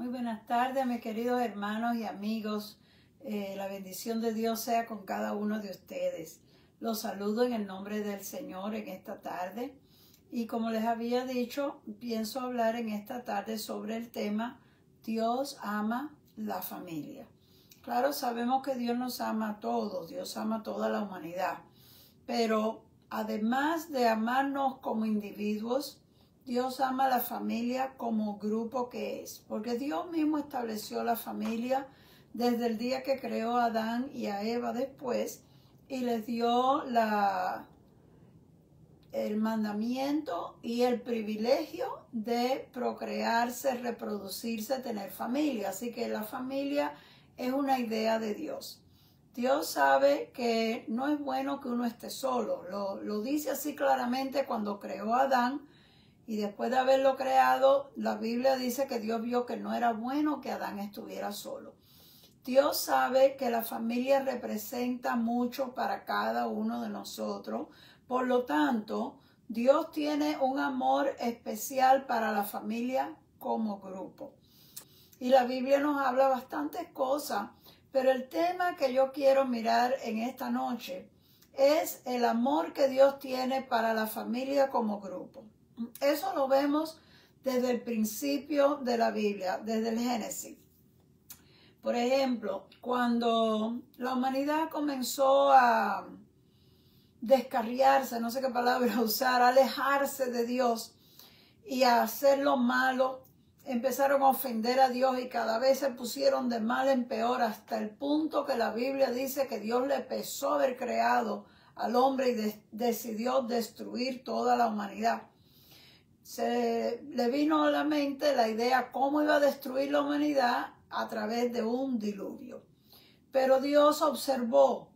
Muy buenas tardes, mis queridos hermanos y amigos. La bendición de Dios sea con cada uno de ustedes. Los saludo en el nombre del Señor en esta tarde. Y como les había dicho, pienso hablar en esta tarde sobre el tema Dios ama la familia. Claro, sabemos que Dios nos ama a todos, Dios ama a toda la humanidad. Pero además de amarnos como individuos, Dios ama a la familia como grupo que es, porque Dios mismo estableció la familia desde el día que creó a Adán y a Eva después y les dio el mandamiento y el privilegio de procrearse, reproducirse, tener familia. Así que la familia es una idea de Dios. Dios sabe que no es bueno que uno esté solo. Lo dice así claramente cuando creó a Adán. Y después de haberlo creado, la Biblia dice que Dios vio que no era bueno que Adán estuviera solo. Dios sabe que la familia representa mucho para cada uno de nosotros. Por lo tanto, Dios tiene un amor especial para la familia como grupo. Y la Biblia nos habla bastantes cosas, pero el tema que yo quiero mirar en esta noche es el amor que Dios tiene para la familia como grupo. Eso lo vemos desde el principio de la Biblia, desde el Génesis. Por ejemplo, cuando la humanidad comenzó a descarriarse, no sé qué palabra usar, a alejarse de Dios y a hacer lo malo, empezaron a ofender a Dios y cada vez se pusieron de mal en peor hasta el punto que la Biblia dice que Dios le pesó haber creado al hombre y decidió destruir toda la humanidad. Se le vino a la mente la idea cómo iba a destruir la humanidad a través de un diluvio. Pero Dios observó,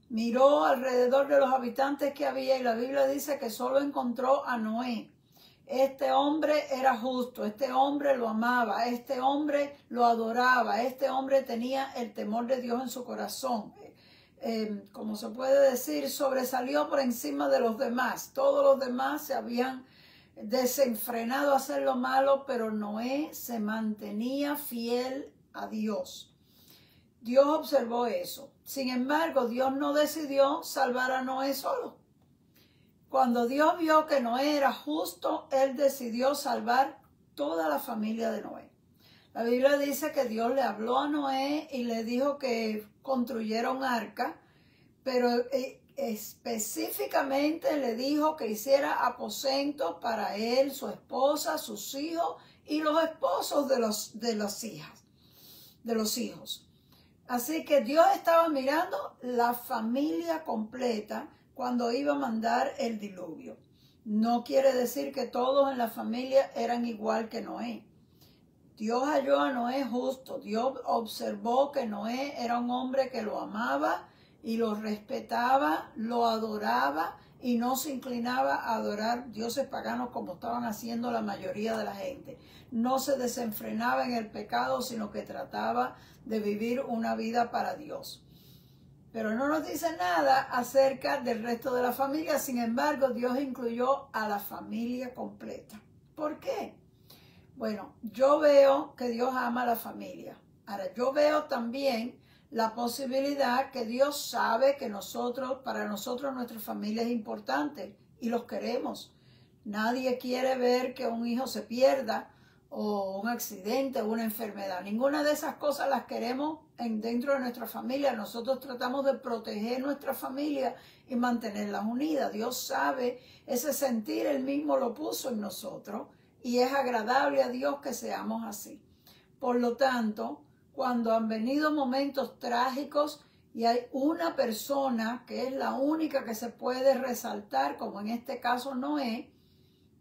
miró alrededor de los habitantes que había y la Biblia dice que solo encontró a Noé. Este hombre era justo, este hombre lo amaba, este hombre lo adoraba, este hombre tenía el temor de Dios en su corazón. Como se puede decir, sobresalió por encima de los demás. Todos los demás se habían desenfrenado a hacer lo malo, pero Noé se mantenía fiel a Dios. Dios observó eso. Sin embargo, Dios no decidió salvar a Noé solo. Cuando Dios vio que Noé era justo, Él decidió salvar toda la familia de Noé. La Biblia dice que Dios le habló a Noé y le dijo que construyera un arca, pero específicamente le dijo que hiciera aposentos para él, su esposa, sus hijos y los esposos de los hijos. Así que Dios estaba mirando la familia completa cuando iba a mandar el diluvio. No quiere decir que todos en la familia eran igual que Noé. Dios halló a Noé justo. Dios observó que Noé era un hombre que lo amaba y lo respetaba, lo adoraba y no se inclinaba a adorar dioses paganos como estaban haciendo la mayoría de la gente. No se desenfrenaba en el pecado, sino que trataba de vivir una vida para Dios. Pero no nos dice nada acerca del resto de la familia. Sin embargo, Dios incluyó a la familia completa. ¿Por qué? Bueno, yo veo que Dios ama a la familia. Ahora, yo veo también la posibilidad que Dios sabe que para nosotros nuestra familia es importante y los queremos. Nadie quiere ver que un hijo se pierda o un accidente o una enfermedad. Ninguna de esas cosas las queremos dentro de nuestra familia. Nosotros tratamos de proteger nuestra familia y mantenerlas unidas. Dios sabe ese sentir, Él mismo lo puso en nosotros y es agradable a Dios que seamos así. Por lo tanto, cuando han venido momentos trágicos y hay una persona que es la única que se puede resaltar, como en este caso Noé,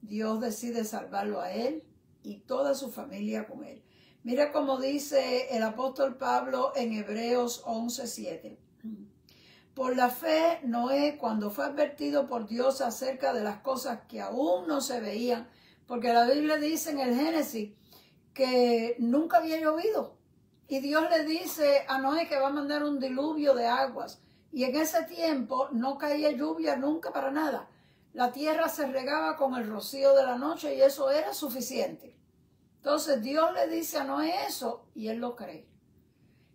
Dios decide salvarlo a él y toda su familia con él. Mira cómo dice el apóstol Pablo en Hebreos 11:7. Por la fe, Noé, cuando fue advertido por Dios acerca de las cosas que aún no se veían, porque la Biblia dice en el Génesis que nunca había llovido. Y Dios le dice a Noé que va a mandar un diluvio de aguas. Y en ese tiempo no caía lluvia nunca para nada. La tierra se regaba con el rocío de la noche y eso era suficiente. Entonces Dios le dice a Noé eso y él lo cree.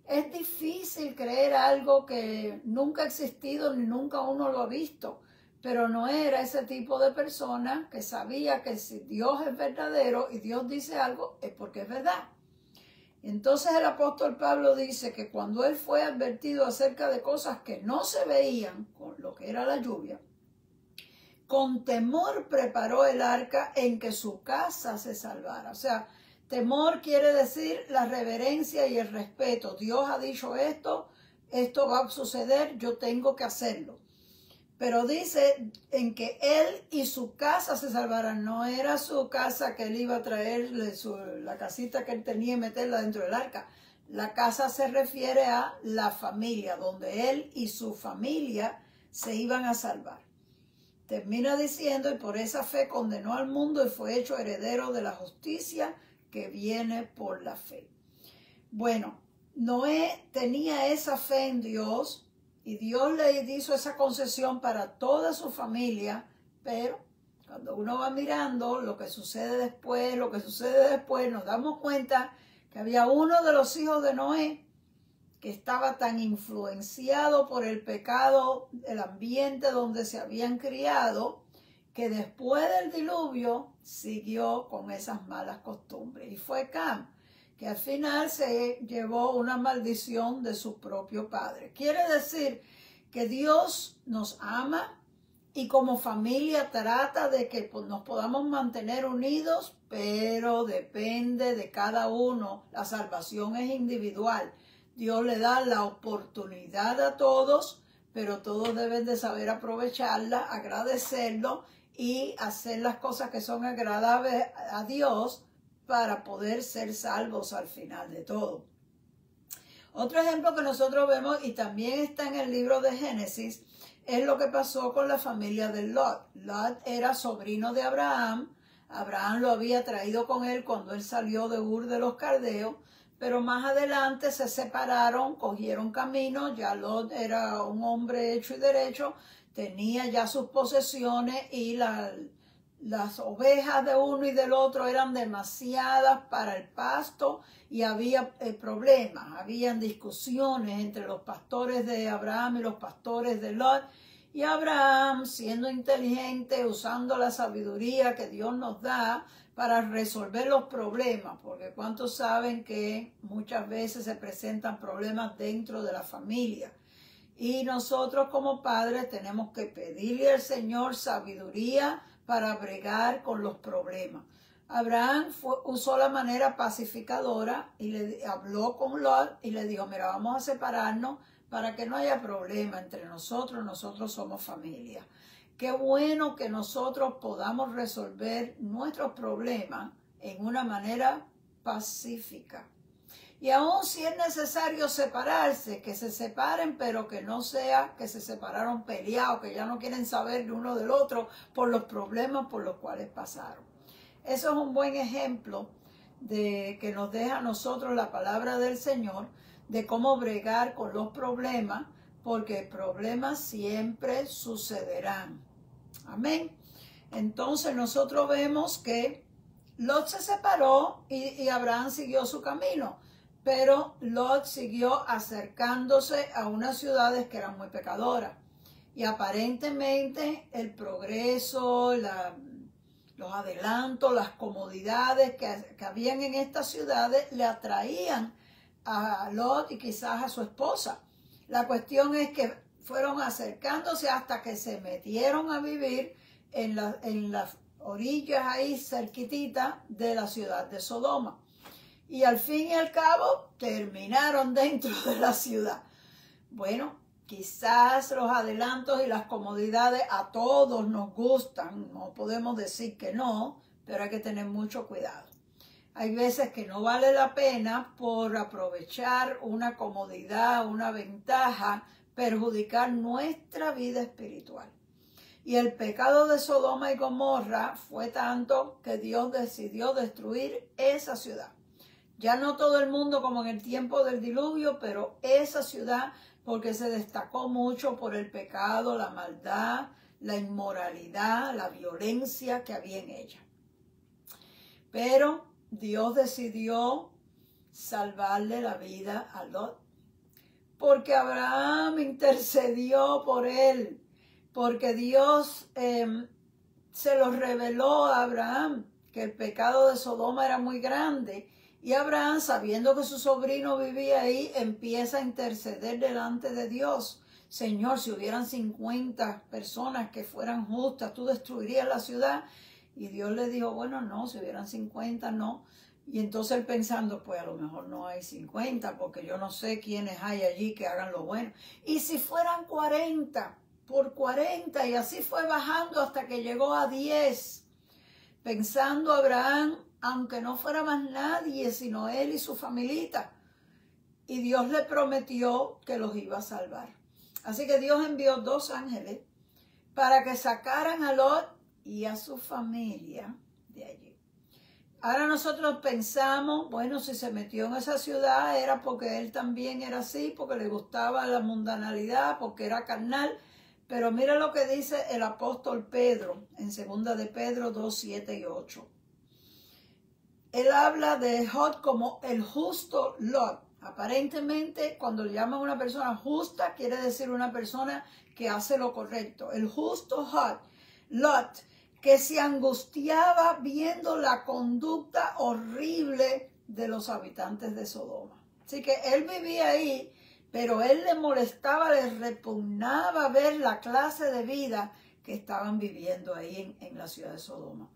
Es difícil creer algo que nunca ha existido ni nunca uno lo ha visto, pero Noé era ese tipo de persona que sabía que si Dios es verdadero y Dios dice algo es porque es verdad. Entonces el apóstol Pablo dice que cuando él fue advertido acerca de cosas que no se veían, con lo que era la lluvia, con temor preparó el arca en que su casa se salvara. O sea, temor quiere decir la reverencia y el respeto. Dios ha dicho esto va a suceder, yo tengo que hacerlo. Pero dice en que él y su casa se salvaran. No era su casa que él iba a traerle, la casita que él tenía y meterla dentro del arca. La casa se refiere a la familia, donde él y su familia se iban a salvar. Termina diciendo, y por esa fe condenó al mundo y fue hecho heredero de la justicia que viene por la fe. Bueno, Noé tenía esa fe en Dios y Dios le hizo esa concesión para toda su familia, pero cuando uno va mirando lo que sucede después, nos damos cuenta que había uno de los hijos de Noé que estaba tan influenciado por el pecado, el ambiente donde se habían criado, que después del diluvio siguió con esas malas costumbres. Y fue Cam, que al final se llevó una maldición de su propio padre. Quiere decir que Dios nos ama y como familia trata de que nos podamos mantener unidos, pero depende de cada uno. La salvación es individual. Dios le da la oportunidad a todos, pero todos deben de saber aprovecharla, agradecerlo y hacer las cosas que son agradables a Dios para poder ser salvos al final de todo. Otro ejemplo que nosotros vemos, y también está en el libro de Génesis, es lo que pasó con la familia de Lot. Lot era sobrino de Abraham. Abraham lo había traído con él cuando él salió de Ur de los Caldeos, pero más adelante se separaron, cogieron camino. Ya Lot era un hombre hecho y derecho, tenía ya sus posesiones y las ovejas de uno y del otro eran demasiadas para el pasto y había problemas, habían discusiones entre los pastores de Abraham y los pastores de Lot. Y Abraham, siendo inteligente, usando la sabiduría que Dios nos da para resolver los problemas, porque ¿cuántos saben que muchas veces se presentan problemas dentro de la familia? Y nosotros como padres tenemos que pedirle al Señor sabiduría para bregar con los problemas. Abraham usó la manera pacificadora y le habló con Lot y le dijo, mira, vamos a separarnos para que no haya problema entre nosotros somos familia. Qué bueno que nosotros podamos resolver nuestros problemas en una manera pacífica. Y aun si es necesario separarse, que se separen, pero que no sea que se separaron peleados, que ya no quieren saber de uno del otro por los problemas por los cuales pasaron. Eso es un buen ejemplo de que nos deja a nosotros la palabra del Señor, de cómo bregar con los problemas, porque problemas siempre sucederán. Amén. Entonces nosotros vemos que Lot se separó y Abraham siguió su camino. Pero Lot siguió acercándose a unas ciudades que eran muy pecadoras. Y aparentemente el progreso, los adelantos, las comodidades que habían en estas ciudades le atraían a Lot y quizás a su esposa. La cuestión es que fueron acercándose hasta que se metieron a vivir en las orillas ahí cerquititas de la ciudad de Sodoma. Y al fin y al cabo terminaron dentro de la ciudad. Bueno, quizás los adelantos y las comodidades a todos nos gustan, no podemos decir que no, pero hay que tener mucho cuidado. Hay veces que no vale la pena por aprovechar una comodidad, una ventaja, perjudicar nuestra vida espiritual. Y el pecado de Sodoma y Gomorra fue tanto que Dios decidió destruir esa ciudad. Ya no todo el mundo como en el tiempo del diluvio, pero esa ciudad, porque se destacó mucho por el pecado, la maldad, la inmoralidad, la violencia que había en ella. Pero Dios decidió salvarle la vida a Lot, porque Abraham intercedió por él, porque Dios se lo reveló a Abraham, que el pecado de Sodoma era muy grande, y Abraham, sabiendo que su sobrino vivía ahí, empieza a interceder delante de Dios. Señor, si hubieran 50 personas que fueran justas, tú destruirías la ciudad. Y Dios le dijo, bueno, no, si hubieran 50, no. Y entonces él pensando, pues a lo mejor no hay 50, porque yo no sé quiénes hay allí que hagan lo bueno. Y si fueran 40, por 40, y así fue bajando hasta que llegó a 10. Pensando Abraham, aunque no fuera más nadie, sino él y su familita. Y Dios le prometió que los iba a salvar. Así que Dios envió 2 ángeles para que sacaran a Lot y a su familia de allí. Ahora nosotros pensamos, bueno, si se metió en esa ciudad era porque él también era así, porque le gustaba la mundanalidad, porque era carnal. Pero mira lo que dice el apóstol Pedro en 2 de Pedro 2, 7 y 8. Él habla de Lot como el justo Lot. Aparentemente, cuando le llaman a una persona justa, quiere decir una persona que hace lo correcto. El justo Lot, que se angustiaba viendo la conducta horrible de los habitantes de Sodoma. Así que él vivía ahí, pero él le molestaba, le repugnaba ver la clase de vida que estaban viviendo ahí en la ciudad de Sodoma.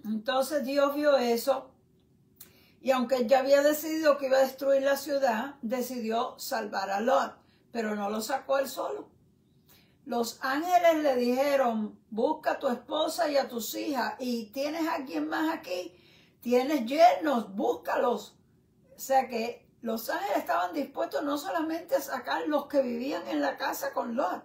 Entonces Dios vio eso, y aunque él ya había decidido que iba a destruir la ciudad, decidió salvar a Lot, pero no lo sacó él solo. Los ángeles le dijeron, busca a tu esposa y a tus hijas, y tienes a alguien más aquí, tienes yernos, búscalos. O sea que los ángeles estaban dispuestos no solamente a sacar los que vivían en la casa con Lot,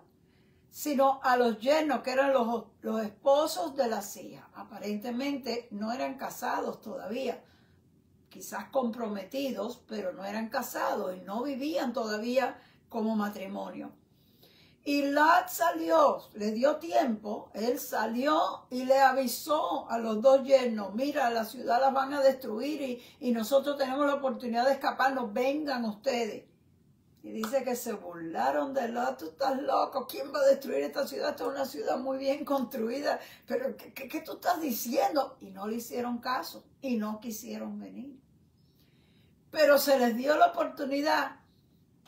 sino a los yernos, que eran los esposos de las hijas. Aparentemente no eran casados todavía, quizás comprometidos, pero no eran casados y no vivían todavía como matrimonio. Y Lot salió, le dio tiempo, él salió y le avisó a los 2 yernos, mira, la ciudad la van a destruir y nosotros tenemos la oportunidad de escaparnos, vengan ustedes. Y dice que se burlaron de Lot, tú estás loco, ¿quién va a destruir esta ciudad? Esta es una ciudad muy bien construida, pero ¿qué tú estás diciendo? Y no le hicieron caso y no quisieron venir. Pero se les dio la oportunidad.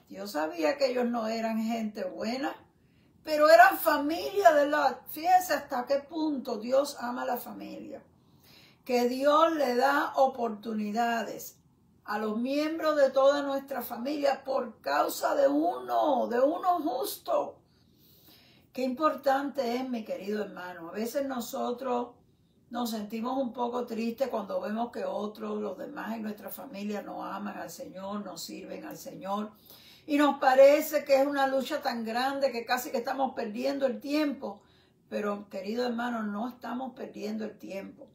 Dios sabía que ellos no eran gente buena, pero eran familia de Lot. Fíjense hasta qué punto Dios ama a la familia. Que Dios le da oportunidades a los miembros de toda nuestra familia por causa de uno justo. Qué importante es, mi querido hermano. A veces nosotros nos sentimos un poco tristes cuando vemos que otros, los demás en nuestra familia no aman al Señor, no sirven al Señor. Y nos parece que es una lucha tan grande que casi que estamos perdiendo el tiempo. Pero, querido hermano, no estamos perdiendo el tiempo.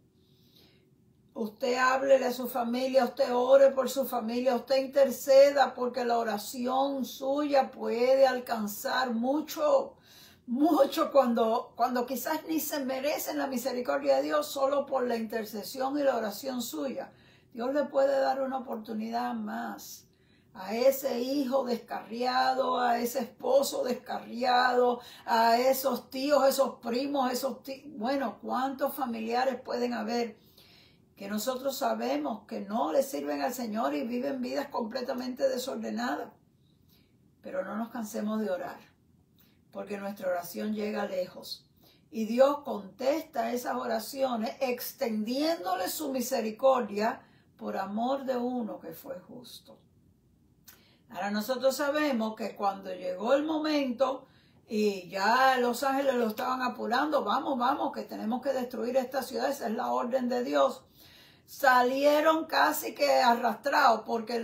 Usted háblele a su familia, usted ore por su familia, usted interceda, porque la oración suya puede alcanzar mucho cuando quizás ni se merecen la misericordia de Dios, solo por la intercesión y la oración suya. Dios le puede dar una oportunidad más a ese hijo descarriado, a ese esposo descarriado, a esos tíos, esos primos, bueno, ¿cuántos familiares pueden haber que nosotros sabemos que no le sirven al Señor y viven vidas completamente desordenadas? Pero no nos cansemos de orar, porque nuestra oración llega lejos. Y Dios contesta esas oraciones extendiéndole su misericordia por amor de uno que fue justo. Ahora nosotros sabemos que cuando llegó el momento y ya los ángeles lo estaban apurando, vamos, que tenemos que destruir esta ciudad, esa es la orden de Dios. Salieron casi que arrastrados porque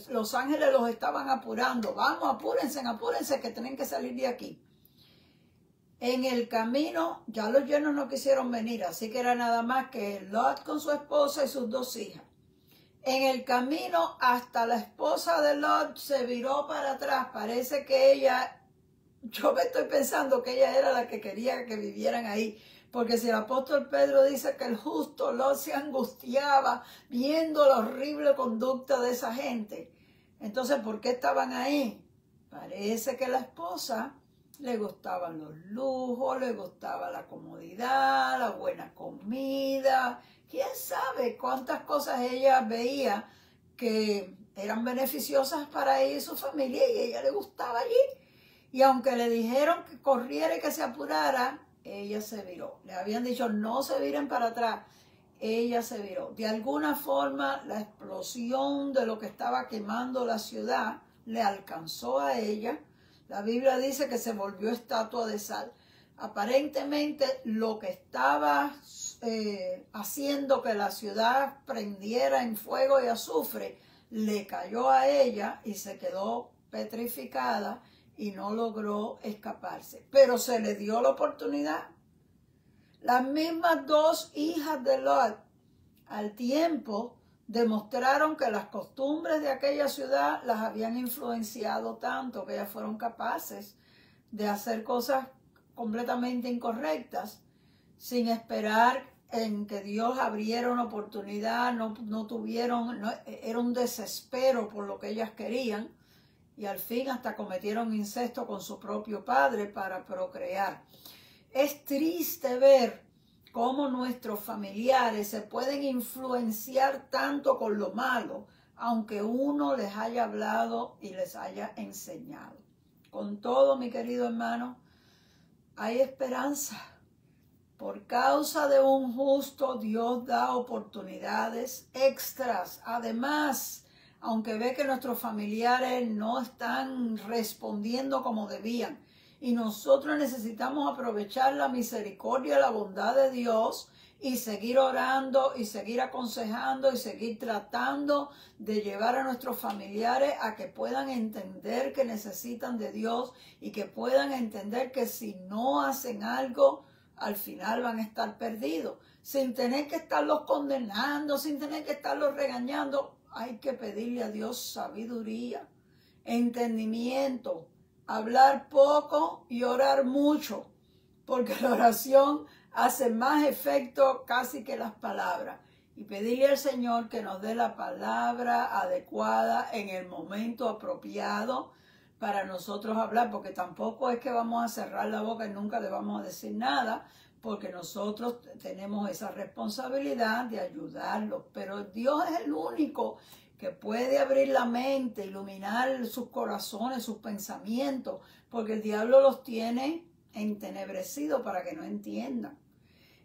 los ángeles los estaban apurando. Vamos, apúrense, que tienen que salir de aquí. En el camino, ya los yernos no quisieron venir, así que era nada más que Lot con su esposa y sus 2 hijas. En el camino, hasta la esposa de Lot se viró para atrás. Parece que ella, yo me estoy pensando que ella era la que quería que vivieran ahí, Porque si el apóstol Pedro dice que el justo Lot se angustiaba viendo la horrible conducta de esa gente, entonces ¿por qué estaban ahí? Parece que la esposa le gustaban los lujos, le gustaba la comodidad, la buena comida. ¿Quién sabe cuántas cosas ella veía que eran beneficiosas para ella y su familia y a ella le gustaba allí? Y aunque le dijeron que corriera y que se apurara, ella se viró. Le habían dicho no se viren para atrás. Ella se viró. De alguna forma la explosión de lo que estaba quemando la ciudad le alcanzó a ella. La Biblia dice que se volvió estatua de sal. Aparentemente lo que estaba haciendo que la ciudad prendiera en fuego y azufre le cayó a ella y se quedó petrificada y no logró escaparse. Pero se le dio la oportunidad. Las mismas dos hijas de Lot al tiempo demostraron que las costumbres de aquella ciudad las habían influenciado tanto que ellas fueron capaces de hacer cosas completamente incorrectas sin esperar en que Dios abriera una oportunidad, era un desespero por lo que ellas querían y al fin hasta cometieron incesto con su propio padre para procrear. Es triste ver cómo nuestros familiares se pueden influenciar tanto con lo malo, aunque uno les haya hablado y les haya enseñado. Con todo, mi querido hermano, hay esperanza. Por causa de un justo, Dios da oportunidades extras. Además, aunque ve que nuestros familiares no están respondiendo como debían, y nosotros necesitamos aprovechar la misericordia y la bondad de Dios y seguir orando y seguir aconsejando y seguir tratando de llevar a nuestros familiares a que puedan entender que necesitan de Dios y que puedan entender que si no hacen algo, al final van a estar perdidos. Sin tener que estarlos condenando, sin tener que estarlos regañando, hay que pedirle a Dios sabiduría, entendimiento, hablar poco y orar mucho, porque la oración hace más efecto casi que las palabras. Y pedirle al Señor que nos dé la palabra adecuada en el momento apropiado para nosotros hablar, porque tampoco es que vamos a cerrar la boca y nunca le vamos a decir nada, porque nosotros tenemos esa responsabilidad de ayudarlos. Pero Dios es el único que puede abrir la mente, iluminar sus corazones, sus pensamientos, porque el diablo los tiene entenebrecidos para que no entiendan.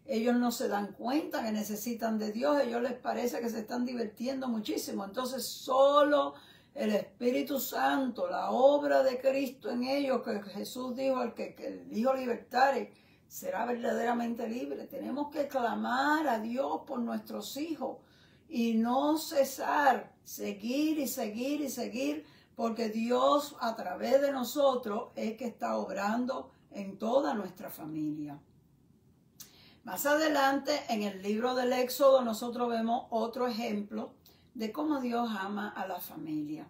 Ellos no se dan cuenta que necesitan de Dios, a ellos les parece que se están divirtiendo muchísimo. Entonces solo el Espíritu Santo, la obra de Cristo en ellos, que Jesús dijo, que el Hijo libertare será verdaderamente libre. Tenemos que clamar a Dios por nuestros hijos y no cesar, seguir y seguir y seguir, porque Dios a través de nosotros es que está obrando en toda nuestra familia. Más adelante en el libro del Éxodo nosotros vemos otro ejemplo de cómo Dios ama a la familia.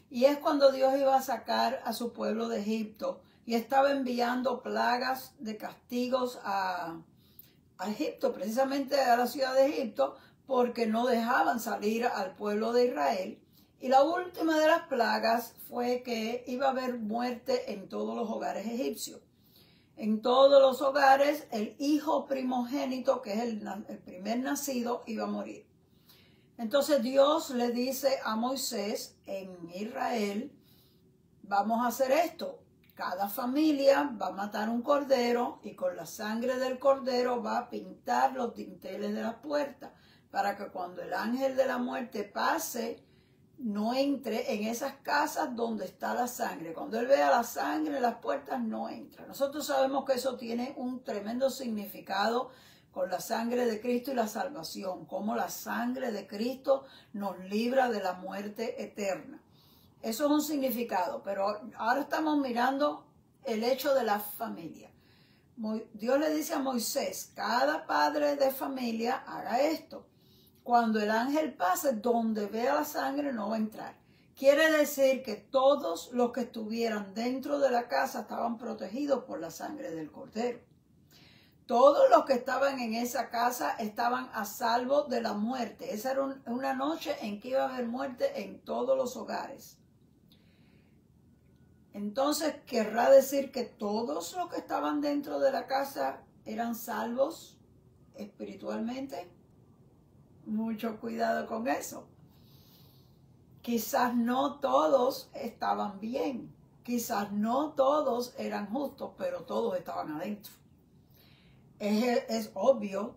Y es cuando Dios iba a sacar a su pueblo de Egipto y estaba enviando plagas de castigos a Egipto, precisamente a la ciudad de Egipto, porque no dejaban salir al pueblo de Israel. Y la última de las plagas fue que iba a haber muerte en todos los hogares egipcios. En todos los hogares el hijo primogénito, que es el primer nacido, iba a morir. Entonces Dios le dice a Moisés en Israel, vamos a hacer esto. Cada familia va a matar un cordero y con la sangre del cordero va a pintar los dinteles de las puertas para que cuando el ángel de la muerte pase, no entre en esas casas donde está la sangre. Cuando él vea la sangre en las puertas, no entra. Nosotros sabemos que eso tiene un tremendo significado con la sangre de Cristo y la salvación, como la sangre de Cristo nos libra de la muerte eterna. Eso es un significado, pero ahora estamos mirando el hecho de la familia. Dios le dice a Moisés, cada padre de familia haga esto. Cuando el ángel pase, donde vea la sangre no va a entrar. Quiere decir que todos los que estuvieran dentro de la casa estaban protegidos por la sangre del cordero. todos los que estaban en esa casa estaban a salvo de la muerte. Esa era una noche en que iba a haber muerte en todos los hogares. Entonces, ¿querrá decir que todos los que estaban dentro de la casa eran salvos espiritualmente? Mucho cuidado con eso. Quizás no todos estaban bien, quizás no todos eran justos, pero todos estaban adentro. Es obvio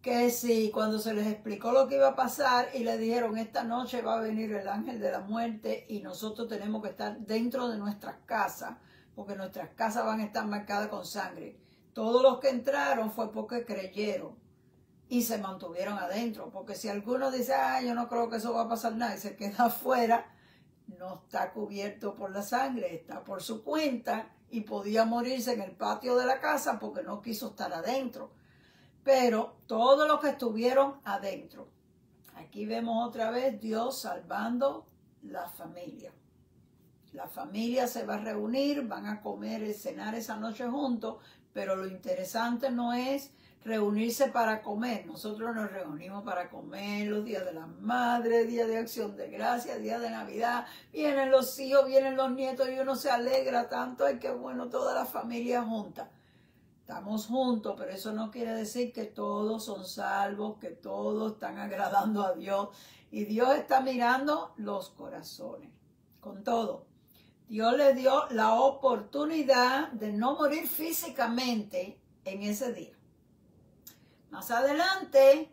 que si cuando se les explicó lo que iba a pasar y le dijeron esta noche va a venir el ángel de la muerte y nosotros tenemos que estar dentro de nuestras casas, porque nuestras casas van a estar marcadas con sangre. Todos los que entraron fue porque creyeron y se mantuvieron adentro, porque si alguno dice, yo no creo que eso va a pasar nada y se queda afuera, no está cubierto por la sangre, está por su cuenta y podía morirse en el patio de la casa porque no quiso estar adentro. Pero todos los que estuvieron adentro, aquí vemos otra vez Dios salvando la familia. La familia se va a reunir, van a comer y cenar esa noche juntos, pero lo interesante no es reunirse para comer. Nosotros nos reunimos para comer los días de la madre, día de acción de gracias, día de Navidad. Vienen los hijos, vienen los nietos y uno se alegra tanto. Ay, qué bueno, toda la familia junta. Estamos juntos, pero eso no quiere decir que todos son salvos, que todos están agradando a Dios. Y Dios está mirando los corazones. Con todo, Dios les dio la oportunidad de no morir físicamente en ese día. Más adelante,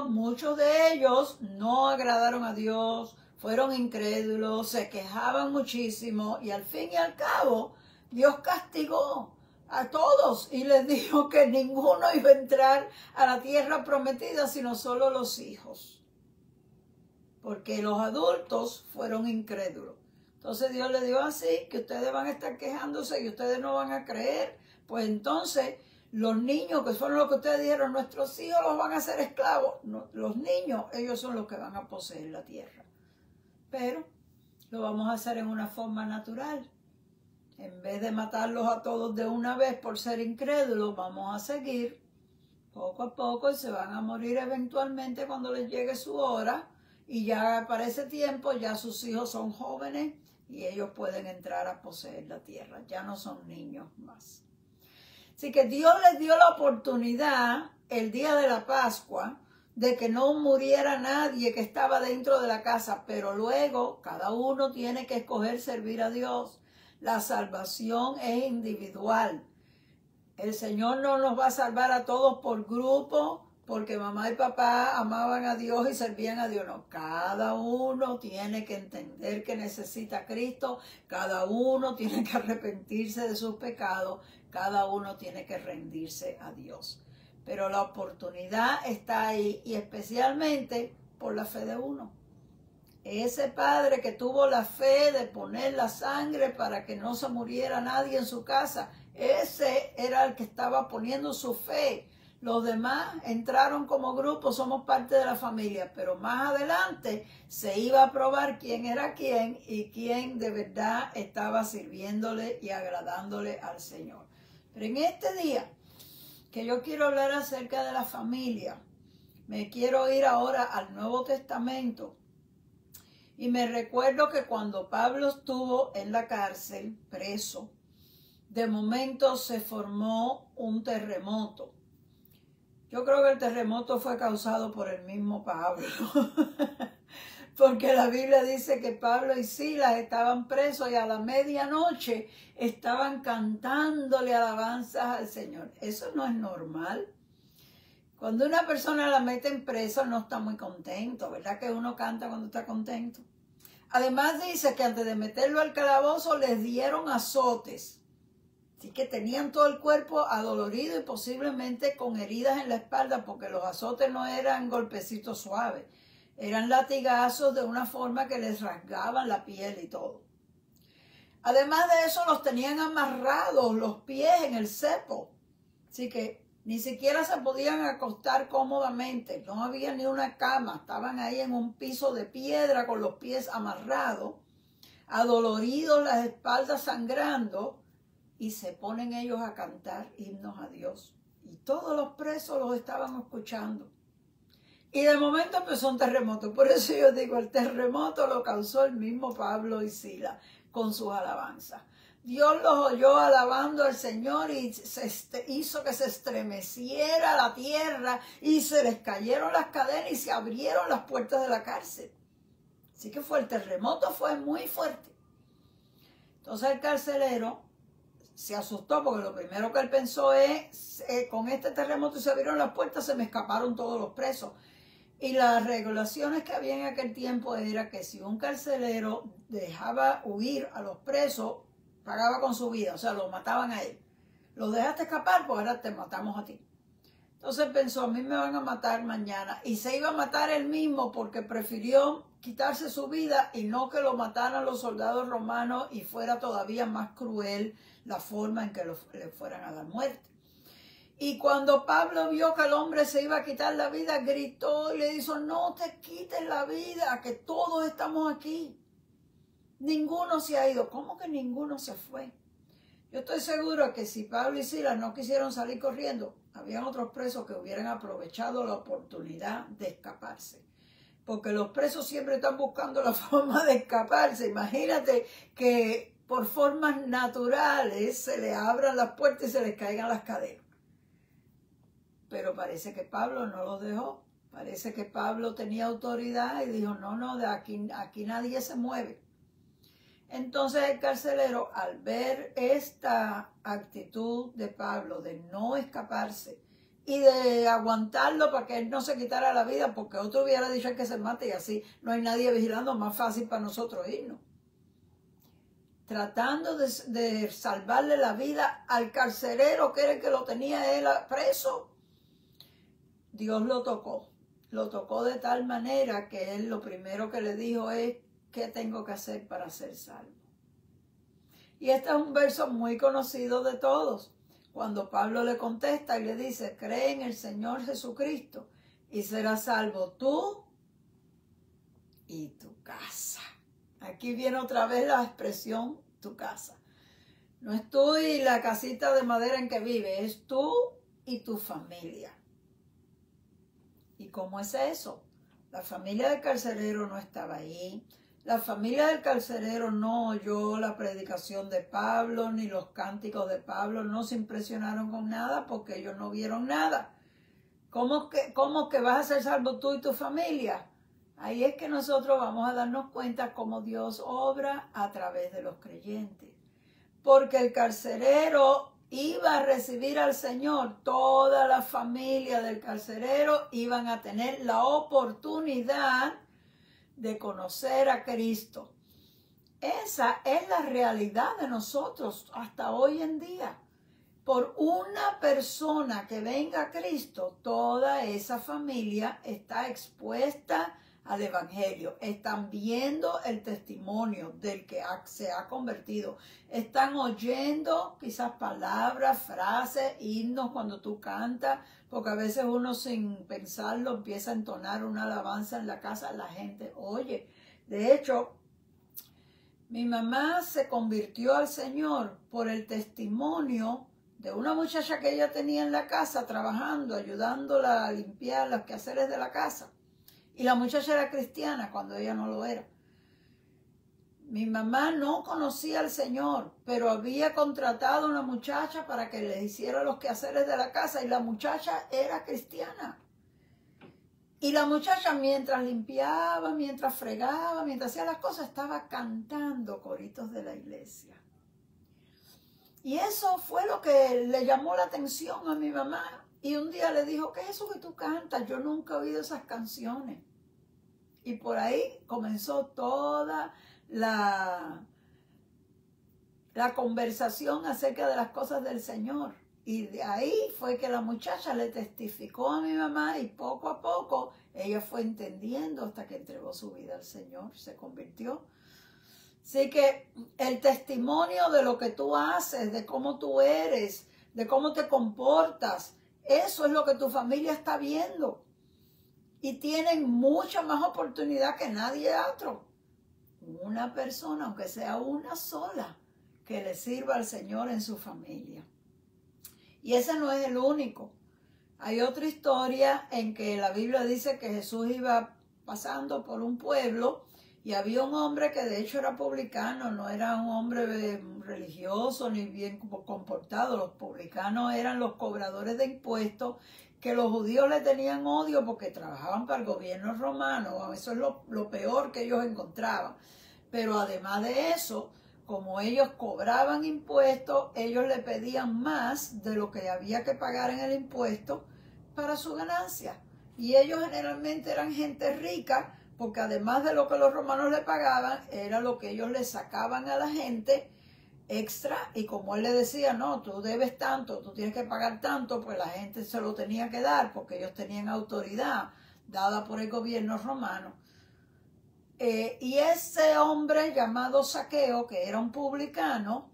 muchos de ellos no agradaron a Dios, fueron incrédulos, se quejaban muchísimo y al fin y al cabo, Dios castigó a todos y les dijo que ninguno iba a entrar a la tierra prometida, sino solo los hijos. Porque los adultos fueron incrédulos. Entonces Dios les dijo así, que ustedes van a estar quejándose y ustedes no van a creer. Pues entonces los niños, que fueron los que ustedes dijeron, nuestros hijos los van a hacer esclavos. No, los niños, ellos son los que van a poseer la tierra. Pero lo vamos a hacer en una forma natural. En vez de matarlos a todos de una vez por ser incrédulos, vamos a seguir poco a poco y se van a morir eventualmente cuando les llegue su hora. Y ya para ese tiempo ya sus hijos son jóvenes y ellos pueden entrar a poseer la tierra. Ya no son niños más. Así que Dios les dio la oportunidad el día de la Pascua de que no muriera nadie que estaba dentro de la casa, pero luego cada uno tiene que escoger servir a Dios. La salvación es individual. El Señor no nos va a salvar a todos por grupo, porque mamá y papá amaban a Dios y servían a Dios. No, cada uno tiene que entender que necesita a Cristo, cada uno tiene que arrepentirse de sus pecados, cada uno tiene que rendirse a Dios. Pero la oportunidad está ahí y especialmente por la fe de uno. Ese padre que tuvo la fe de poner la sangre para que no se muriera nadie en su casa, ese era el que estaba poniendo su fe. Los demás entraron como grupo, somos parte de la familia, pero más adelante se iba a probar quién era quién y quién de verdad estaba sirviéndole y agradándole al Señor. Pero en este día que yo quiero hablar acerca de la familia, me quiero ir ahora al Nuevo Testamento. Y me recuerdo que cuando Pablo estuvo en la cárcel, preso, de momento se formó un terremoto. Yo creo que el terremoto fue causado por el mismo Pablo. Porque la Biblia dice que Pablo y Silas estaban presos y a la medianoche estaban cantándole alabanzas al Señor. Eso no es normal. Cuando una persona la meten presa no está muy contento, ¿verdad? Que uno canta cuando está contento. Además dice que antes de meterlo al calabozo les dieron azotes. Así que tenían todo el cuerpo adolorido y posiblemente con heridas en la espalda porque los azotes no eran golpecitos suaves. Eran latigazos de una forma que les rasgaban la piel y todo. Además de eso los tenían amarrados los pies en el cepo. Así que ni siquiera se podían acostar cómodamente, no había ni una cama, estaban ahí en un piso de piedra con los pies amarrados, adoloridos, las espaldas sangrando, y se ponen ellos a cantar himnos a Dios. Y todos los presos los estaban escuchando. Y de momento empezó un terremoto. Por eso yo digo, el terremoto lo causó el mismo Pablo y Silas con sus alabanzas. Dios los oyó alabando al Señor y hizo que se estremeciera la tierra y se les cayeron las cadenas y se abrieron las puertas de la cárcel. Así que el terremoto fue muy fuerte. Entonces el carcelero se asustó porque lo primero que él pensó es, con este terremoto se abrieron las puertas, se me escaparon todos los presos. Y las regulaciones que había en aquel tiempo era que si un carcelero dejaba huir a los presos, pagaba con su vida, o sea, lo mataban a él. Los dejaste escapar, pues ahora te matamos a ti. Entonces pensó, a mí me van a matar mañana. Y se iba a matar él mismo porque prefirió quitarse su vida y no que lo mataran los soldados romanos y fuera todavía más cruel la forma en que le fueran a dar muerte. Y cuando Pablo vio que el hombre se iba a quitar la vida, gritó y le dijo, no te quites la vida, que todos estamos aquí. Ninguno se ha ido. ¿Cómo que ninguno se fue? Yo estoy seguro que si Pablo y Silas no quisieron salir corriendo, habían otros presos que hubieran aprovechado la oportunidad de escaparse. Porque los presos siempre están buscando la forma de escaparse. Imagínate que por formas naturales se les abran las puertas y se les caigan las cadenas. Pero parece que Pablo no los dejó. Parece que Pablo tenía autoridad y dijo, no, de aquí nadie se mueve. Entonces el carcelero, al ver esta actitud de Pablo de no escaparse y de aguantarlo para que él no se quitara la vida, porque otro hubiera dicho que se mate y así no hay nadie vigilando, más fácil para nosotros irnos. Tratando de salvarle la vida al carcelero, que era el que lo tenía él preso, Dios lo tocó de tal manera que él lo primero que le dijo es, ¿qué tengo que hacer para ser salvo? Y este es un verso muy conocido de todos. Cuando Pablo le contesta y le dice, cree en el Señor Jesucristo y serás salvo tú y tu casa. Aquí viene otra vez la expresión tu casa. No es tú y la casita de madera en que vive, es tú y tu familia. ¿Y cómo es eso? La familia del carcelero no estaba ahí. La familia del carcelero no oyó la predicación de Pablo ni los cánticos de Pablo. No se impresionaron con nada porque ellos no vieron nada. ¿Cómo que vas a ser salvo tú y tu familia? Ahí es que nosotros vamos a darnos cuenta cómo Dios obra a través de los creyentes. Porque el carcelero iba a recibir al Señor, toda la familia del carcelero iban a tener la oportunidad de conocer a Cristo. Esa es la realidad de nosotros hasta hoy en día. Por una persona que venga a Cristo, toda esa familia está expuesta al Evangelio. Están viendo el testimonio del que se ha convertido. Están oyendo quizás palabras, frases, himnos cuando tú cantas, porque a veces uno sin pensarlo empieza a entonar una alabanza en la casa, la gente oye. De hecho, mi mamá se convirtió al Señor por el testimonio de una muchacha que ella tenía en la casa trabajando, ayudándola a limpiar los quehaceres de la casa. Y la muchacha era cristiana cuando ella no lo era. Mi mamá no conocía al Señor, pero había contratado a una muchacha para que le hiciera los quehaceres de la casa y la muchacha era cristiana. Y la muchacha mientras limpiaba, mientras fregaba, mientras hacía las cosas, estaba cantando coritos de la iglesia. Y eso fue lo que le llamó la atención a mi mamá. Y un día le dijo, ¿qué es eso que tú cantas? Yo nunca he oído esas canciones. Y por ahí comenzó toda la conversación acerca de las cosas del Señor. Y de ahí fue que la muchacha le testificó a mi mamá y poco a poco ella fue entendiendo hasta que entregó su vida al Señor, se convirtió. Así que el testimonio de lo que tú haces, de cómo tú eres, de cómo te comportas, eso es lo que tu familia está viendo. Y tienen mucha más oportunidad que nadie otro. Una persona, aunque sea una sola, que le sirva al Señor en su familia. Y ese no es el único. Hay otra historia en que la Biblia dice que Jesús iba pasando por un pueblo y había un hombre que de hecho era publicano, no era un hombre religioso ni bien comportado. Los publicanos eran los cobradores de impuestos que los judíos le tenían odio porque trabajaban para el gobierno romano. Eso es lo peor que ellos encontraban. Pero además de eso, como ellos cobraban impuestos, ellos le pedían más de lo que había que pagar en el impuesto para su ganancia. Y ellos generalmente eran gente rica, porque además de lo que los romanos le pagaban, era lo que ellos le sacaban a la gente extra. Y como él le decía, no, tú debes tanto, tú tienes que pagar tanto, pues la gente se lo tenía que dar, porque ellos tenían autoridad dada por el gobierno romano. Y ese hombre llamado Zaqueo, que era un publicano,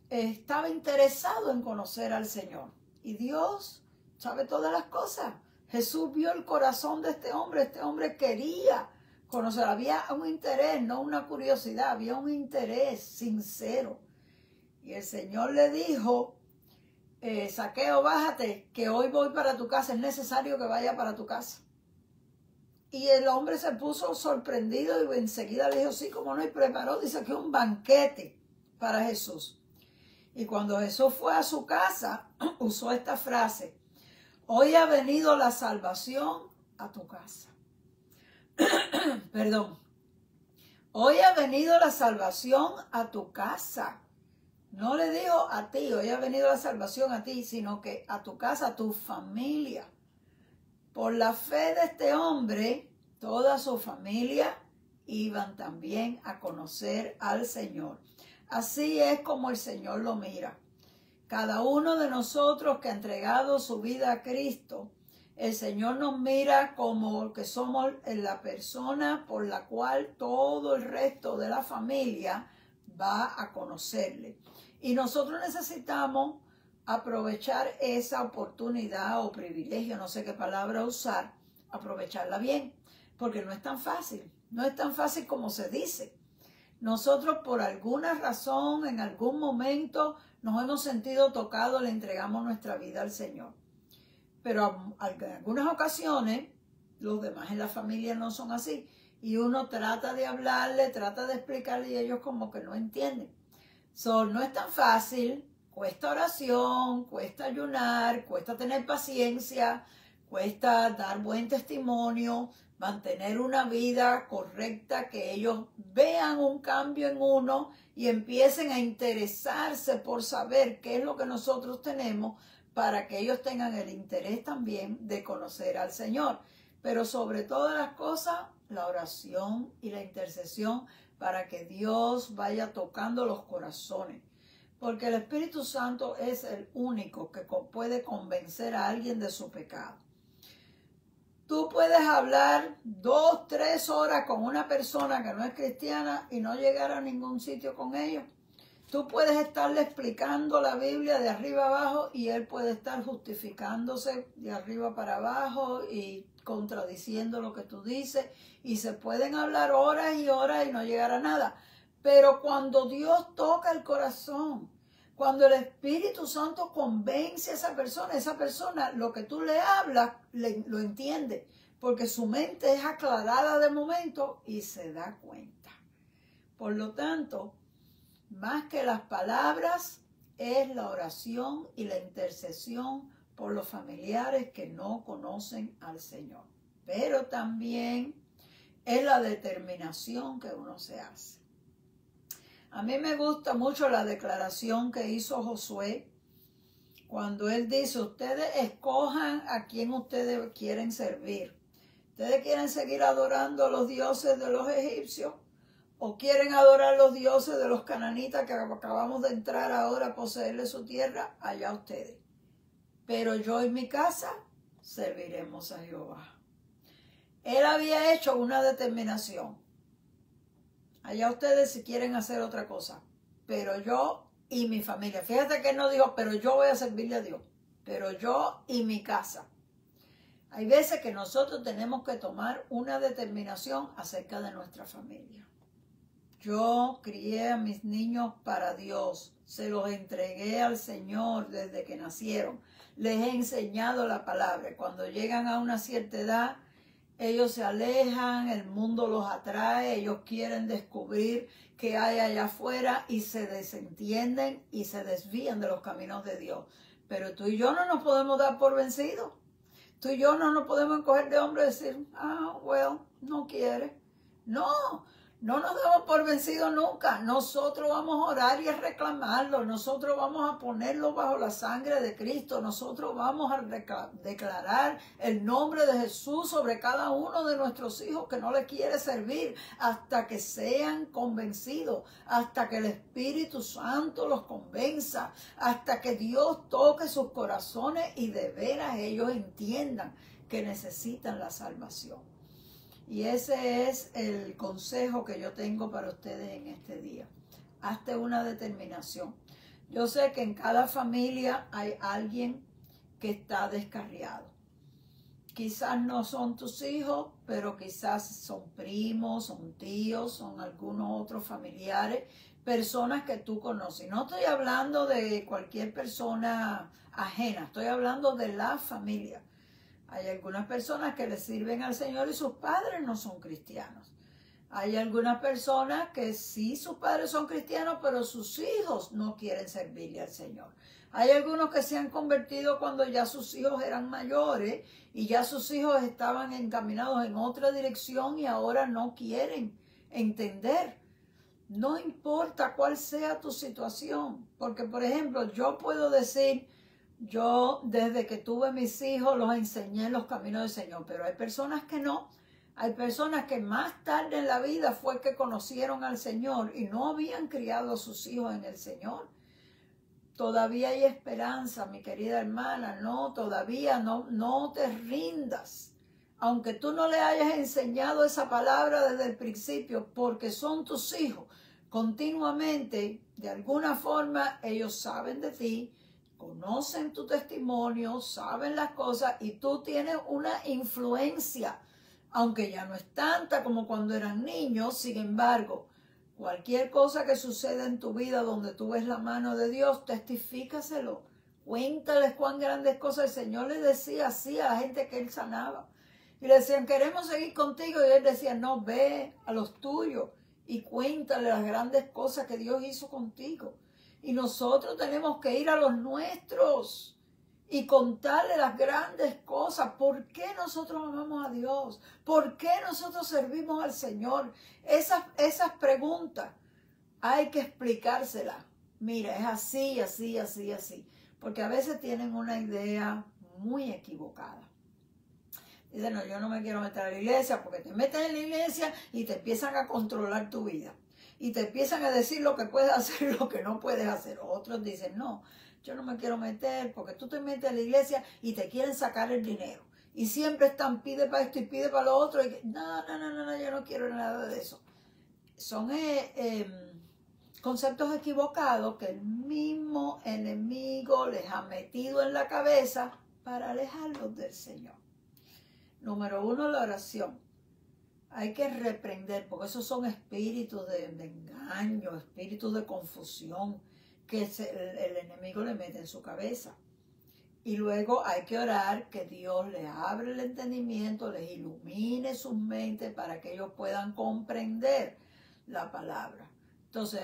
estaba interesado en conocer al Señor. Y Dios sabe todas las cosas. Jesús vio el corazón de este hombre quería conocer, había un interés, no una curiosidad, había un interés sincero. Y el Señor le dijo, Zaqueo, bájate, que hoy voy para tu casa, es necesario que vaya para tu casa. Y el hombre se puso sorprendido y enseguida le dijo, sí, como no, y preparó, dice que un banquete para Jesús. Y cuando Jesús fue a su casa, usó esta frase, hoy ha venido la salvación a tu casa. Perdón. Hoy ha venido la salvación a tu casa. No le dijo a ti, hoy ha venido la salvación a ti, sino que a tu casa, a tu familia. Por la fe de este hombre, toda su familia iban también a conocer al Señor. Así es como el Señor lo mira. Cada uno de nosotros que ha entregado su vida a Cristo, el Señor nos mira como que somos la persona por la cual todo el resto de la familia va a conocerle. Y nosotros necesitamos aprovechar esa oportunidad o privilegio, no sé qué palabra usar, aprovecharla bien, porque no es tan fácil, no es tan fácil como se dice. Nosotros por alguna razón, en algún momento, nos hemos sentido tocados, le entregamos nuestra vida al Señor. Pero en algunas ocasiones, los demás en la familia no son así. Y uno trata de hablarle, trata de explicarle y ellos como que no entienden. No es tan fácil, cuesta oración, cuesta ayunar, cuesta tener paciencia, cuesta dar buen testimonio, mantener una vida correcta, que ellos vean un cambio en uno y empiecen a interesarse por saber qué es lo que nosotros tenemos, para que ellos tengan el interés también de conocer al Señor. Pero sobre todas las cosas, la oración y la intercesión para que Dios vaya tocando los corazones. Porque el Espíritu Santo es el único que puede convencer a alguien de su pecado. Tú puedes hablar 2, 3 horas con una persona que no es cristiana y no llegar a ningún sitio con ellos. Tú puedes estarle explicando la Biblia de arriba abajo y él puede estar justificándose de arriba para abajo y contradiciendo lo que tú dices. Y se pueden hablar horas y horas y no llegar a nada. Pero cuando Dios toca el corazón, cuando el Espíritu Santo convence a esa persona lo que tú le hablas, lo entiende. Porque su mente es aclarada de momento y se da cuenta. Por lo tanto, más que las palabras, es la oración y la intercesión por los familiares que no conocen al Señor. Pero también es la determinación que uno se hace. A mí me gusta mucho la declaración que hizo Josué cuando él dice, ustedes escojan a quien ustedes quieren servir. ¿Ustedes quieren seguir adorando a los dioses de los egipcios? ¿O quieren adorar los dioses de los cananitas que acabamos de entrar ahora a poseerle su tierra? Allá ustedes. Pero yo en mi casa serviremos a Jehová. Él había hecho una determinación. Allá ustedes si quieren hacer otra cosa. Pero yo y mi familia. Fíjate que él no dijo, pero yo voy a servirle a Dios. Pero yo y mi casa. Hay veces que nosotros tenemos que tomar una determinación acerca de nuestra familia. Yo crié a mis niños para Dios, se los entregué al Señor desde que nacieron. Les he enseñado la palabra. Cuando llegan a una cierta edad, ellos se alejan, el mundo los atrae, ellos quieren descubrir qué hay allá afuera y se desentienden y se desvían de los caminos de Dios. Pero tú y yo no nos podemos dar por vencidos. Tú y yo no nos podemos encoger de hombro y decir, no quiere. No nos damos por vencidos nunca. Nosotros vamos a orar y a reclamarlo. Nosotros vamos a ponerlo bajo la sangre de Cristo. Nosotros vamos a declarar el nombre de Jesús sobre cada uno de nuestros hijos que no le quiere servir hasta que sean convencidos, hasta que el Espíritu Santo los convenza, hasta que Dios toque sus corazones y de veras ellos entiendan que necesitan la salvación. Y ese es el consejo que yo tengo para ustedes en este día. Hazte una determinación. Yo sé que en cada familia hay alguien que está descarriado. Quizás no son tus hijos, pero quizás son primos, son tíos, son algunos otros familiares, personas que tú conoces. No estoy hablando de cualquier persona ajena, estoy hablando de la familia. Hay algunas personas que le sirven al Señor y sus padres no son cristianos. Hay algunas personas que sí, sus padres son cristianos, pero sus hijos no quieren servirle al Señor. Hay algunos que se han convertido cuando ya sus hijos eran mayores y ya sus hijos estaban encaminados en otra dirección y ahora no quieren entender. No importa cuál sea tu situación, porque por ejemplo yo puedo decir, yo desde que tuve mis hijos los enseñé en los caminos del Señor, pero hay personas que no. Hay personas que más tarde en la vida fue que conocieron al Señor y no habían criado a sus hijos en el Señor. Todavía hay esperanza, mi querida hermana. Todavía no te rindas. Aunque tú no le hayas enseñado esa palabra desde el principio, porque son tus hijos, continuamente, de alguna forma, ellos saben de ti, conocen tu testimonio, saben las cosas y tú tienes una influencia, aunque ya no es tanta como cuando eran niños. Sin embargo, cualquier cosa que suceda en tu vida donde tú ves la mano de Dios, testifícaselo. Cuéntales cuán grandes cosas. El Señor le decía así a la gente que Él sanaba. Y le decían, queremos seguir contigo. Y Él decía, no, ve a los tuyos y cuéntale las grandes cosas que Dios hizo contigo. Y nosotros tenemos que ir a los nuestros y contarle las grandes cosas. ¿Por qué nosotros amamos a Dios? ¿Por qué nosotros servimos al Señor? Esas preguntas hay que explicárselas. Mira, es así, así, así, así. Porque a veces tienen una idea muy equivocada. Dicen, no, yo no me quiero meter a la iglesia, porque te metes en la iglesia y te empiezan a controlar tu vida. Y te empiezan a decir lo que puedes hacer y lo que no puedes hacer. Otros dicen, no, yo no me quiero meter porque tú te metes a la iglesia y te quieren sacar el dinero. Y siempre están, pide para esto y pide para lo otro. Y no, yo no quiero nada de eso. Son conceptos equivocados que el mismo enemigo les ha metido en la cabeza para alejarlos del Señor. Número 1, la oración. Hay que reprender, porque esos son espíritus de engaño, espíritus de confusión que el enemigo le mete en su cabeza. Y luego hay que orar que Dios les abra el entendimiento, les ilumine sus mentes para que ellos puedan comprender la palabra. Entonces,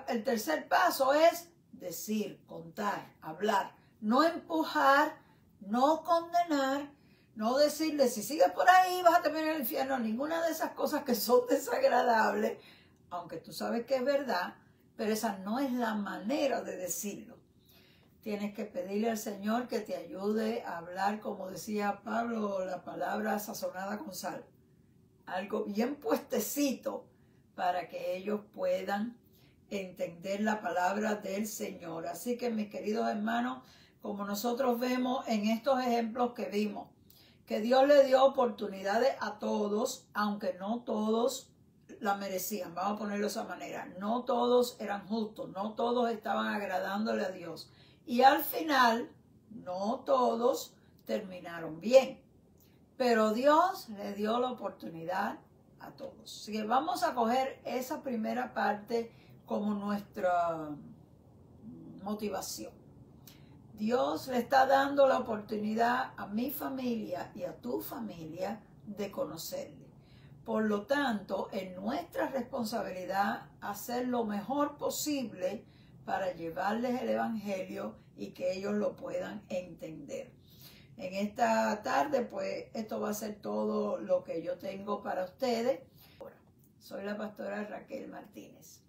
el tercer paso es decir, contar, hablar, no empujar, no condenar. No decirle, si sigues por ahí vas a terminar en el infierno. Ninguna de esas cosas que son desagradables, aunque tú sabes que es verdad, pero esa no es la manera de decirlo. Tienes que pedirle al Señor que te ayude a hablar, como decía Pablo, la palabra sazonada con sal. Algo bien puestecito para que ellos puedan entender la palabra del Señor. Así que, mis queridos hermanos, como nosotros vemos en estos ejemplos que vimos, que Dios le dio oportunidades a todos, aunque no todos la merecían. Vamos a ponerlo de esa manera. No todos eran justos, no todos estaban agradándole a Dios. Y al final, no todos terminaron bien. Pero Dios le dio la oportunidad a todos. Así que vamos a coger esa primera parte como nuestra motivación. Dios le está dando la oportunidad a mi familia y a tu familia de conocerle. Por lo tanto, es nuestra responsabilidad hacer lo mejor posible para llevarles el Evangelio y que ellos lo puedan entender. En esta tarde, pues, esto va a ser todo lo que yo tengo para ustedes. Soy la pastora Raquel Martínez.